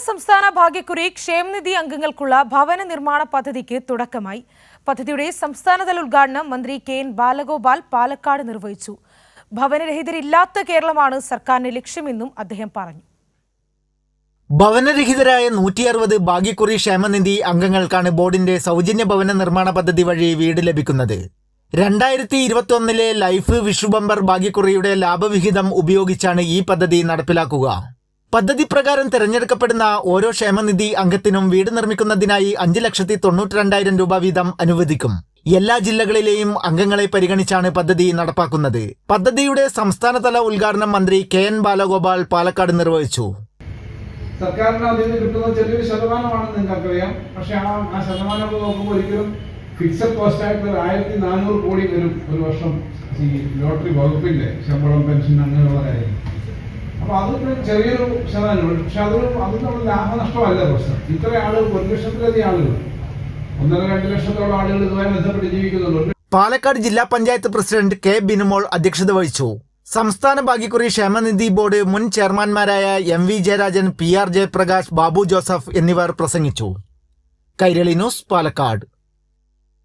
സംസ്ഥാന ഭാഗ്യക്കുറി ക്ഷേമനിധി അംഗങ്ങൾക്കുള്ള ഭവന നിർമ്മാണ പദ്ധതിക്ക് തുടക്കമായി. പദ്ധതിയുടെ സംസ്ഥാനതല ഉദ്ഘാടനം മന്ത്രി കെ.എൻ. ബാലഗോപാൽ പാലക്കാട് നിർവഹിച്ചു. ഭവനരഹിതരില്ലാത്ത കേരളമാണ് സർക്കാരിന്റെ ലക്ഷ്യമെന്നും അദ്ദേഹം പറഞ്ഞു. ഭവനരഹിതരായ 160 ഭാഗ്യക്കുറി ക്ഷേമനിധി അംഗങ്ങൾക്കാണ് ബോർഡിന്റെ സൗജന്യ ഭവന നിർമ്മാണ പദ്ധതി വഴി വീട് ലഭിക്കുന്നത്. 2021 ലൈഫ് വിഷു ബമ്പർ ഭാഗ്യക്കുറിയുടെ ലാഭവിഹിതം ഉപയോഗിച്ചാണ് ഈ പദ്ധതി നടപ്പിലാക്കുക. പദ്ധതി പ്രകാരം തിരഞ്ഞെടുക്കപ്പെടുന്ന ഓരോ ക്ഷേമനിധി അംഗത്തിനും വീട് നിർമ്മിക്കുന്നതിനായി 5,92,000 രൂപ വീതം അനുവദിക്കും. എല്ലാ ജില്ലകളിലെയും അംഗങ്ങളെ പരിഗണിച്ചാണ് പദ്ധതി നടപ്പാക്കുന്നത്. പദ്ധതിയുടെ സംസ്ഥാനതല ഉദ്ഘാടനം മന്ത്രി കെ.എൻ. ബാലഗോപാൽ പാലക്കാട് നിർവഹിച്ചു. സർക്കാരിന് അതിൽ നിന്ന് കിട്ടുന്ന ചെറിയൊരു ശതമാനമാണെന്ന് നിങ്ങൾക്കറിയാം. പക്ഷെ ആ ശതമാനം നോക്കുമ്പോൾ ഒരിക്കലും ഫിക്സഡ് കോസ്റ്റ് ആയിട്ട് 1,400 കോടി വരും ഒരു വർഷം ഈ ലോട്ടറി വകുപ്പിന്റെ ശമ്പളം, പെൻഷൻ അങ്ങനെയുള്ള കാര്യം. അപ്പൊ അതൊക്കെ ചെറിയൊരു ശതമാനമാണ്. പക്ഷെ അതൊന്നും ലാഭനഷ്ടമല്ല പ്രശ്നം. ഇത്ര ആളുകൾ 1 ലക്ഷത്തിലധികം ആളുകൾ 1.5-2 ലക്ഷത്തോളം ആളുകൾ ഇതുമായി ബന്ധപ്പെട്ട് ജീവിക്കുന്നുണ്ട്. പാലക്കാട് ജില്ലാ പഞ്ചായത്ത് പ്രസിഡന്റ് കെ ബിനുമോൾ അധ്യക്ഷത വഹിച്ചു. സംസ്ഥാന ഭാഗ്യക്കുറി ക്ഷേമനിധി ബോർഡ് മുൻ ചെയർമാൻമാരായ M V Jayarajan, P R Jayaprakash, Babu Joseph എന്നിവർ പ്രസംഗിച്ചു. കൈരളി ന്യൂസ്, പാലക്കാട്.